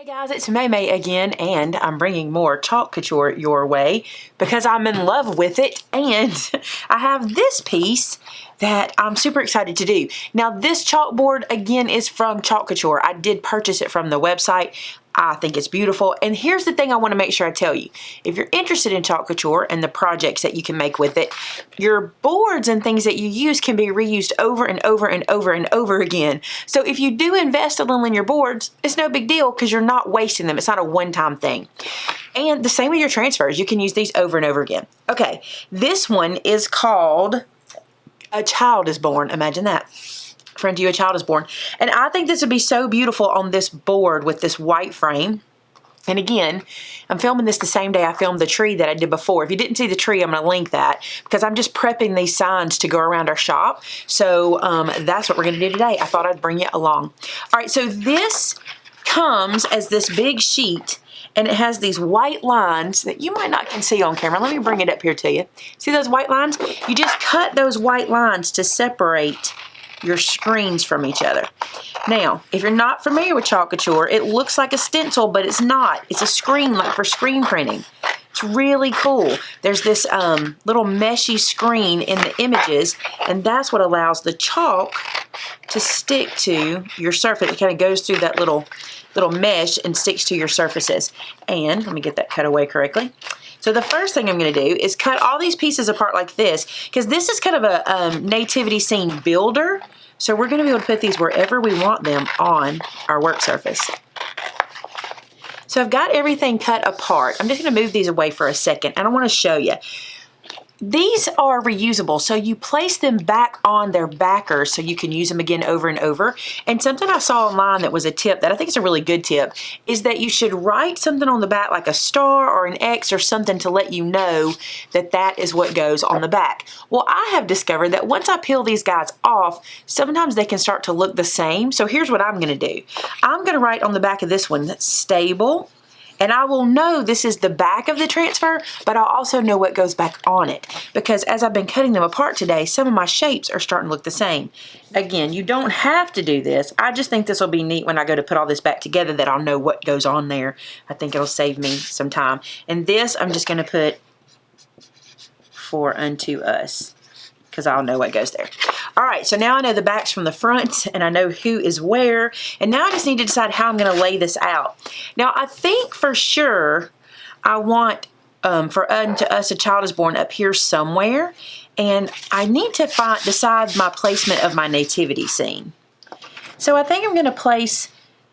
Hey guys, it's Maymay again, and I'm bringing more Chalk Couture your way because I'm in love with it, and I have this piece that I'm super excited to do. Now, this chalkboard, again, is from Chalk Couture. I did purchase it from the website. I think it's beautiful, and here's the thing I want to make sure I tell you. If you're interested in Chalk Couture and the projects that you can make with it, your boards and things that you use can be reused over and over and over and over again. So if you do invest a little in your boards, it's no big deal because you're not wasting them. It's not a one-time thing. And the same with your transfers. You can use these over and over again. Okay, this one is called A Child is Born. Imagine that. Friend to you, a child is born. And I think this would be so beautiful on this board with this white frame. And again, I'm filming this the same day I filmed the tree that I did before. If you didn't see the tree, I'm going to link that because I'm just prepping these signs to go around our shop. So that's what we're going to do today. I thought I'd bring it along. All right, so this comes as this big sheet, and it has these white lines that you might not can see on camera. Let me bring it up here to you. See those white lines? You just cut those white lines to separate your screens from each other. Now, if you're not familiar with Chalk Couture, it looks like a stencil, but it's not. It's a screen, like for screen printing. It's really cool. There's this little meshy screen in the images, and that's what allows the chalk to stick to your surface. It kind of goes through that little mesh and sticks to your surfaces. And let me get that cut away correctly. So the first thing I'm going to do is cut all these pieces apart like this, because this is kind of a nativity scene builder. So we're going to be able to put these wherever we want them on our work surface. So I've got everything cut apart. I'm just going to move these away for a second, and I want to show you. These are reusable, so you place them back on their backers so you can use them again over and over. And something I saw online that was a tip that I think is a really good tip is that you should write something on the back like a star or an X or something to let you know that that is what goes on the back. Well, I have discovered that once I peel these guys off, sometimes they can start to look the same. So here's what I'm going to do. I'm going to write on the back of this one, stable. And I will know this is the back of the transfer, but I'll also know what goes back on it. Because as I've been cutting them apart today, some of my shapes are starting to look the same. Again, you don't have to do this. I just think this will be neat when I go to put all this back together that I'll know what goes on there. I think it'll save me some time. And this I'm just going to put for unto us, because I'll know what goes there. All right, so now I know the backs from the front, and I know who is where, and now I just need to decide how I'm going to lay this out. Now, I think for sure I want for unto us a child is born up here somewhere, and I need to decide my placement of my nativity scene. So I think I'm going to place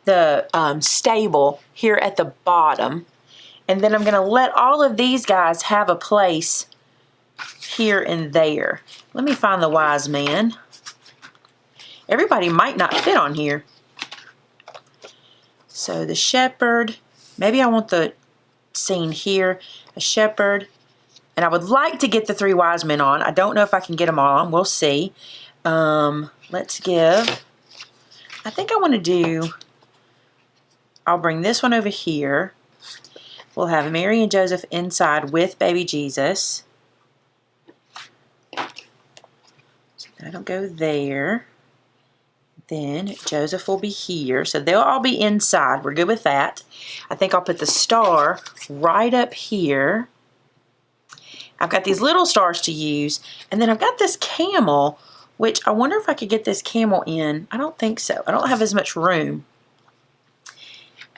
the stable here at the bottom, and then I'm going to let all of these guys have a place here and there. Let me find the wise man. Everybody might not fit on here. So the shepherd, maybe I want the scene here, a shepherd, and I would like to get the three wise men on. I don't know if I can get them all on. We'll see. Let's give, I think I want to do, I'll bring this one over here. We'll have Mary and Joseph inside with baby Jesus. That'll go there. Then Joseph will be here. So they'll all be inside. We're good with that. I think I'll put the star right up here. I've got these little stars to use. And then I've got this camel, which I wonder if I could get this camel in. I don't think so. I don't have as much room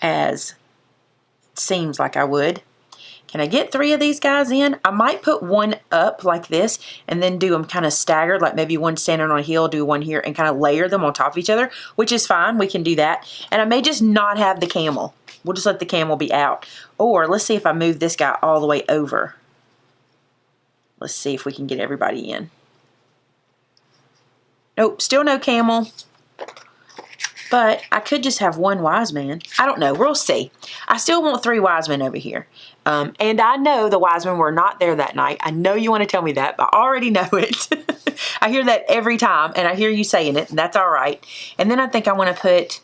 as it seems like I would. Can I get three of these guys in? I might put one up like this and then do them kind of staggered, like maybe one standing on a hill, do one here, and kind of layer them on top of each other, which is fine. We can do that. And I may just not have the camel. We'll just let the camel be out. Or let's see if I move this guy all the way over. Let's see if we can get everybody in. Nope, still no camel. But I could just have one wise man. I don't know. We'll see. I still want three wise men over here. And I know the wise men were not there that night. I know you want to tell me that, but I already know it. I hear that every time, and I hear you saying it, and that's all right. And then I think I want to put,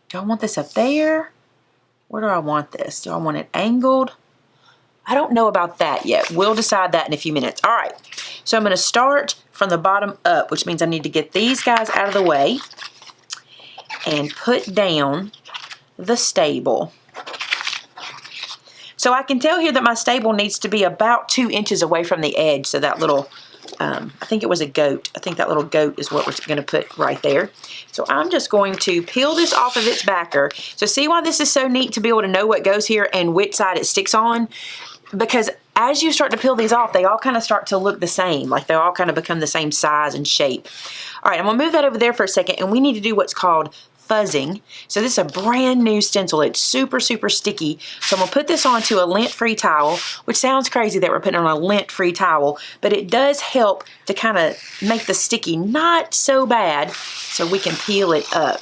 do I want this up there? Where do I want this? Do I want it angled? I don't know about that yet. We'll decide that in a few minutes. All right. So I'm going to start from the bottom up, which means I need to get these guys out of the way and put down the stable. So I can tell here that my stable needs to be about 2 inches away from the edge. So that little, I think it was a goat. I think that little goat is what we're going to put right there. So I'm just going to peel this off of its backer. So see why this is so neat to be able to know what goes here and which side it sticks on? Because as you start to peel these off, they all kind of start to look the same. Like they all kind of become the same size and shape. All right, I'm going to move that over there for a second, and we need to do what's called fuzzing. So this is a brand new stencil. It's super, super sticky. So I'm going to put this onto a lint-free towel, which sounds crazy that we're putting on a lint-free towel, but it does help to kind of make the sticky not so bad so we can peel it up.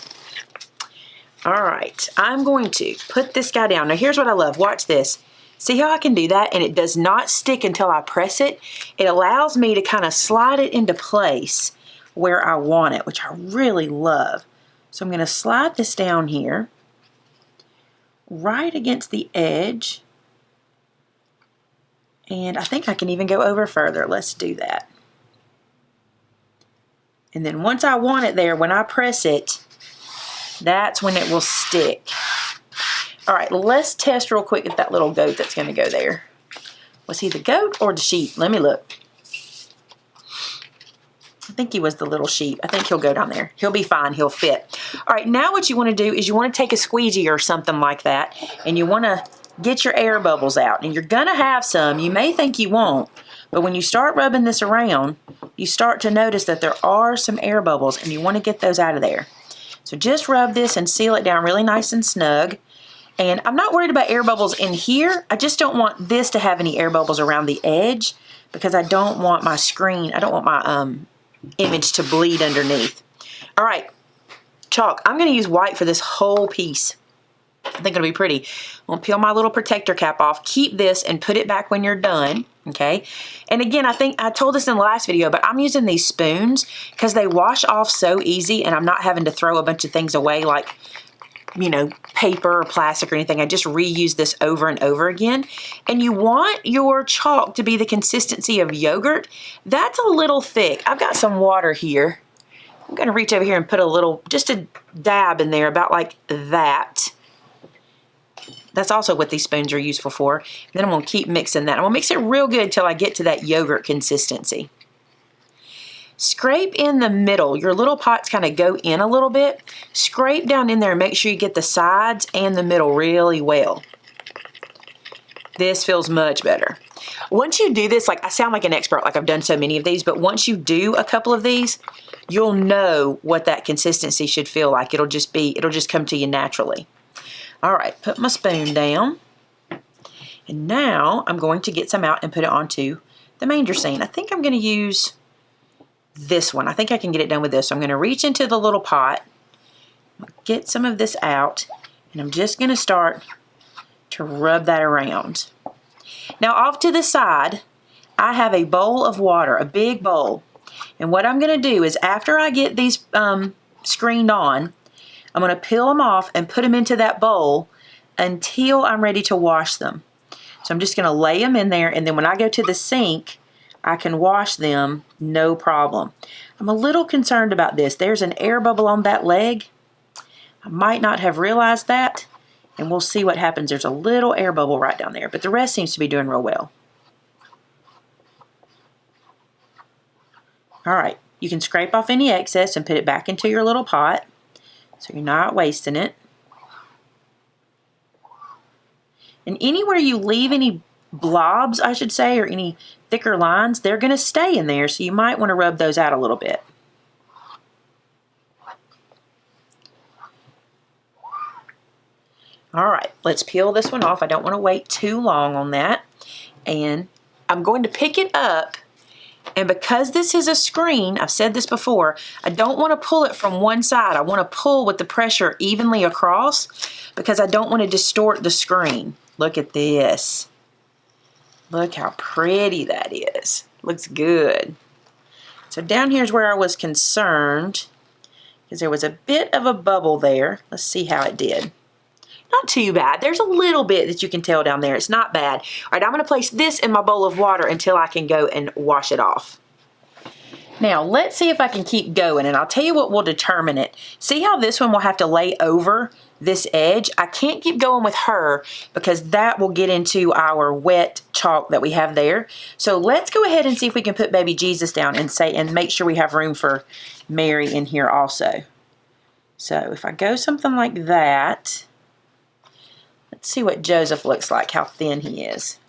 All right, I'm going to put this guy down. Now here's what I love. Watch this. See how I can do that and it does not stick until I press it? It allows me to kind of slide it into place where I want it, which I really love. So I'm going to slide this down here, right against the edge. And I think I can even go over further. Let's do that. And then once I want it there, when I press it, that's when it will stick. All right, let's test real quick at that little goat that's going to go there. Was he the goat or the sheep? Let me look. I think he was the little sheep. I think he'll go down there. He'll be fine. He'll fit. All right, now what you want to do is you want to take a squeegee or something like that, and you want to get your air bubbles out. And you're going to have some. You may think you won't, but when you start rubbing this around, you start to notice that there are some air bubbles, and you want to get those out of there. So just rub this and seal it down really nice and snug. And I'm not worried about air bubbles in here. I just don't want this to have any air bubbles around the edge because I don't want my screen, I don't want my image to bleed underneath. All right, chalk. I'm going to use white for this whole piece. I think it'll be pretty. I'm going to peel my little protector cap off, keep this, and put it back when you're done, okay? And again, I think I told this in the last video, but I'm using these spoons because they wash off so easy, and I'm not having to throw a bunch of things away like, you know, paper or plastic or anything. I just reuse this over and over again. And you want your chalk to be the consistency of yogurt. That's a little thick. I've got some water here. I'm going to reach over here and put a little, just a dab in there, about like that. That's also what these spoons are useful for. And then I'm going to keep mixing that. I'm going to mix it real good till I get to that yogurt consistency. Scrape in the middle. Your little pots kind of go in a little bit. Scrape down in there and make sure you get the sides and the middle really well. This feels much better. Once you do this, like I sound like an expert, like I've done so many of these, but once you do a couple of these, you'll know what that consistency should feel like. It'll just come to you naturally. All right, put my spoon down. And now I'm going to get some out and put it onto the manger scene. I think I'm going to use this one. I think I can get it done with this. So I'm going to reach into the little pot, get some of this out, and I'm just going to start to rub that around. Now off to the side, I have a bowl of water, a big bowl. And what I'm going to do is after I get these screened on, I'm going to peel them off and put them into that bowl until I'm ready to wash them. So I'm just going to lay them in there, and then when I go to the sink, I can wash them, no problem. I'm a little concerned about this. There's an air bubble on that leg. I might not have realized that, and we'll see what happens. There's a little air bubble right down there, but the rest seems to be doing real well. All right, you can scrape off any excess and put it back into your little pot so you're not wasting it. And anywhere you leave any blobs, I should say, or any thicker lines, they're going to stay in there, so you might want to rub those out a little bit. All right, let's peel this one off. I don't want to wait too long on that. And I'm going to pick it up, and because this is a screen, I've said this before, I don't want to pull it from one side. I want to pull with the pressure evenly across because I don't want to distort the screen. Look at this. Look how pretty that is. Looks good. So down here is where I was concerned because there was a bit of a bubble there. Let's see how it did. Not too bad. There's a little bit that you can tell down there. It's not bad. All right, I'm going to place this in my bowl of water until I can go and wash it off. Now, let's see if I can keep going, and I'll tell you what will determine it. See how this one will have to lay over this edge. I can't keep going with her because that will get into our wet chalk that we have there. So let's go ahead and see if we can put baby Jesus down and make sure we have room for Mary in here also. So if I go something like that, let's see what Joseph looks like, how thin he is.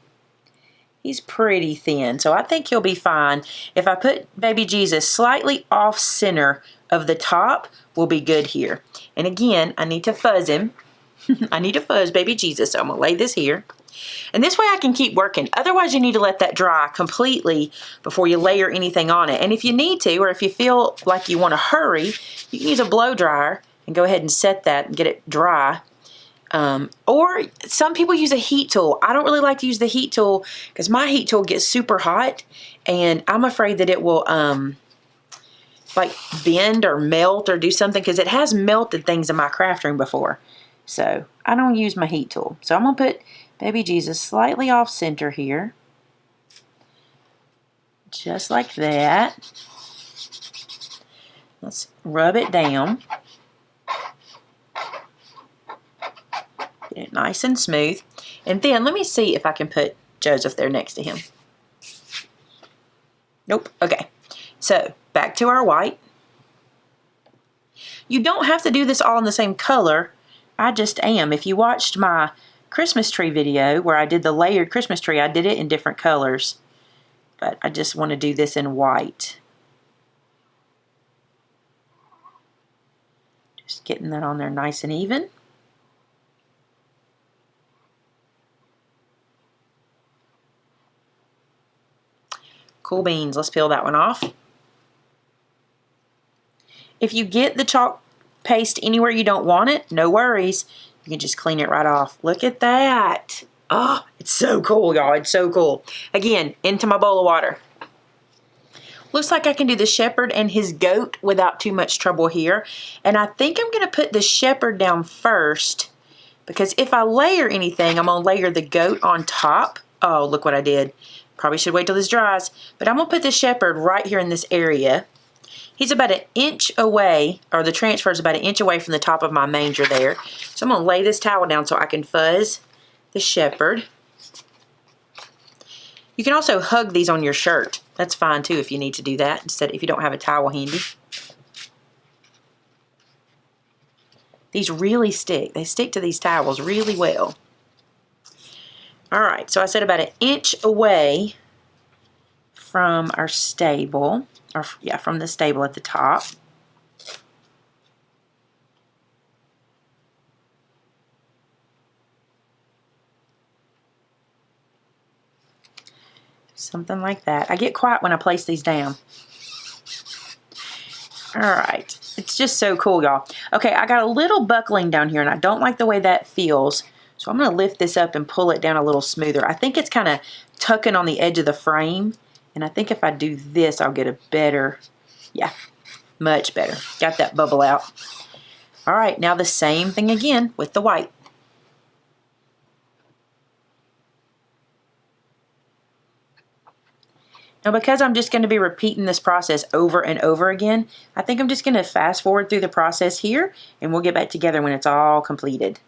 He's pretty thin, so I think he'll be fine. If I put baby Jesus slightly off center of the top, we'll be good here. And again, I need to fuzz him. I need to fuzz baby Jesus, so I'm going to lay this here. And this way I can keep working. Otherwise, you need to let that dry completely before you layer anything on it. And if you need to, or if you feel like you want to hurry, you can use a blow dryer and go ahead and set that and get it dry. Or some people use a heat tool. I don't really like to use the heat tool because my heat tool gets super hot and I'm afraid that it will like bend or melt or do something, because it has melted things in my craft room before. So I don't use my heat tool. So I'm going to put baby Jesus slightly off center here. Just like that. Let's rub it down. Get it nice and smooth. And then let me see if I can put Joseph there next to him. Nope. Okay. So back to our white. You don't have to do this all in the same color. I just am. If you watched my Christmas tree video where I did the layered Christmas tree, I did it in different colors. But I just want to do this in white. Just getting that on there nice and even. Cool beans. Let's peel that one off. If you get the chalk paste anywhere you don't want it, no worries. You can just clean it right off. Look at that. Oh, it's so cool, y'all. It's so cool. Again, into my bowl of water. Looks like I can do the shepherd and his goat without too much trouble here. And I think I'm going to put the shepherd down first, because if I layer anything, I'm going to layer the goat on top. Oh, look what I did. Probably should wait till this dries. But I'm going to put the shepherd right here in this area. He's about an inch away, or the transfer is about an inch away from the top of my manger there. So I'm going to lay this towel down so I can fuzz the shepherd. You can also hug these on your shirt. That's fine too if you need to do that, instead if you don't have a towel handy. These really stick. They stick to these towels really well. Alright, so I said about an inch away from our stable. Or yeah, from the stable at the top. Something like that. I get quiet when I place these down. Alright. It's just so cool, y'all. Okay, I got a little buckling down here and I don't like the way that feels. So I'm going to lift this up and pull it down a little smoother. I think it's kind of tucking on the edge of the frame. And I think if I do this, I'll get a better, yeah, much better. Got that bubble out. All right, now the same thing again with the white. Now because I'm just going to be repeating this process over and over again, I think I'm just going to fast forward through the process here and we'll get back together when it's all completed.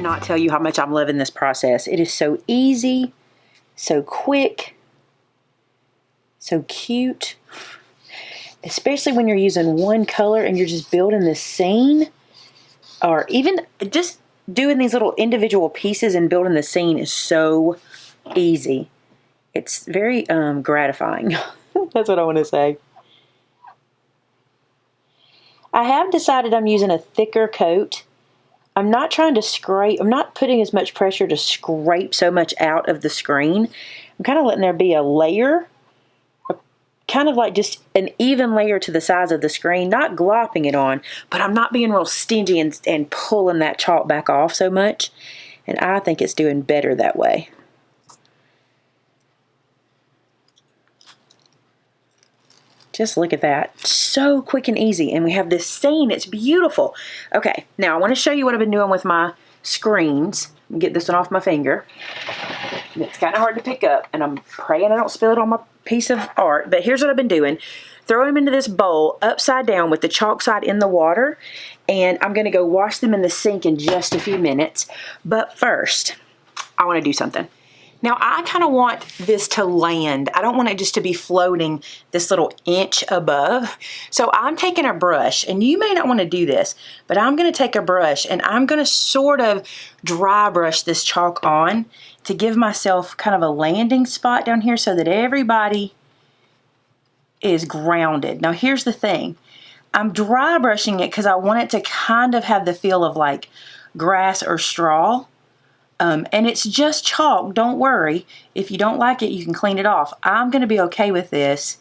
cannot tell you how much I'm loving this process. It is so easy, so quick, so cute. Especially when you're using one color and you're just building this scene, or even just doing these little individual pieces and building the scene is so easy. It's very gratifying. That's what I want to say. I have decided I'm using a thicker coat. I'm not trying to scrape. I'm not putting as much pressure to scrape so much out of the screen. I'm kind of letting there be a layer, kind of like just an even layer to the size of the screen, not glopping it on, but I'm not being real stingy and pulling that chalk back off so much. And I think it's doing better that way. Just look at that. So quick and easy. And we have this scene. It's beautiful. Okay, now I want to show you what I've been doing with my screens. Get this one off my finger. It's kind of hard to pick up, and I'm praying I don't spill it on my piece of art. But here's what I've been doing. Throw them into this bowl upside down with the chalk side in the water. And I'm going to go wash them in the sink in just a few minutes. But first, I want to do something. Now, I kind of want this to land. I don't want it just to be floating this little inch above. So I'm taking a brush, and you may not want to do this, but I'm going to take a brush, and I'm going to sort of dry brush this chalk on to give myself kind of a landing spot down here so that everybody is grounded. Now, here's the thing. I'm dry brushing it because I want it to kind of have the feel of like grass or straw. And it's just chalk. Don't worry. If you don't like it, you can clean it off. I'm going to be okay with this.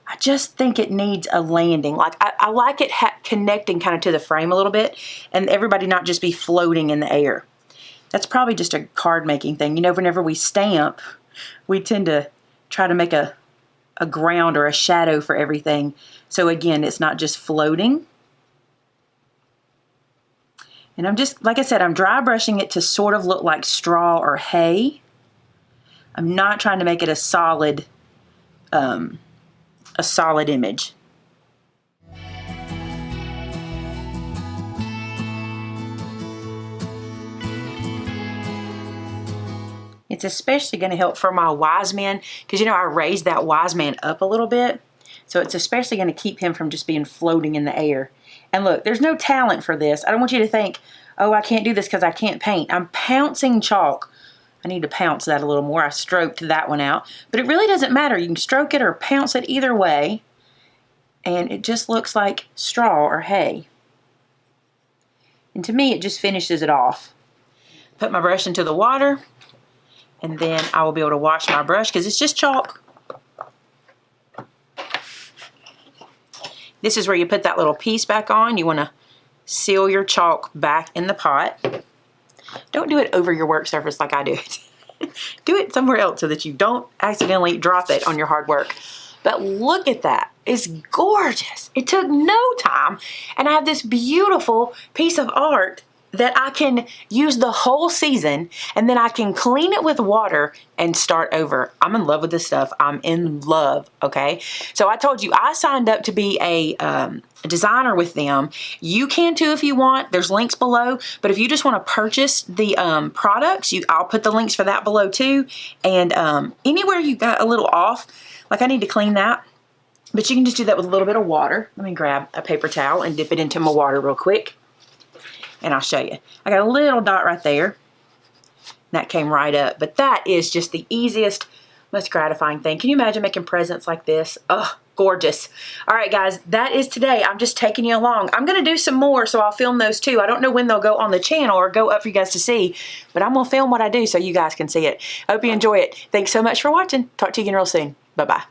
I just think it needs a landing. Like I like it connecting kind of to the frame a little bit, and everybody not just be floating in the air. That's probably just a card making thing. You know, whenever we stamp, we tend to try to make a ground or a shadow for everything. So again, it's not just floating. And I'm just, like I said, I'm dry brushing it to sort of look like straw or hay. I'm not trying to make it a solid image. It's especially going to help for my wise man, because, you know, I raised that wise man up a little bit. So it's especially going to keep him from just being floating in the air. And look, there's no talent for this. I don't want you to think, oh, I can't do this because I can't paint. I'm pouncing chalk. I need to pounce that a little more. I stroked that one out. But it really doesn't matter. You can stroke it or pounce it either way. And it just looks like straw or hay. And to me, it just finishes it off. Put my brush into the water. And then I will be able to wash my brush because it's just chalk. This is where you put that little piece back on. You want to seal your chalk back in the pot. Don't do it over your work surface like I do it. Do it somewhere else so that you don't accidentally drop it on your hard work. But look at that. It's gorgeous. It took no time. And I have this beautiful piece of art that I can use the whole season, and then I can clean it with water and start over. I'm in love with this stuff. I'm in love, okay? So I told you I signed up to be a designer with them. You can too if you want. There's links below. But if you just want to purchase the products, I'll put the links for that below too. And anywhere you got a little off, like I need to clean that. But you can just do that with a little bit of water. Let me grab a paper towel and dip it into my water real quick. And I'll show you. I got a little dot right there. That came right up. But that is just the easiest, most gratifying thing. Can you imagine making presents like this? Oh, gorgeous. All right, guys, that is today. I'm just taking you along. I'm going to do some more, so I'll film those too. I don't know when they'll go on the channel or go up for you guys to see, but I'm going to film what I do so you guys can see it. I hope you enjoy it. Thanks so much for watching. Talk to you again real soon. Bye-bye.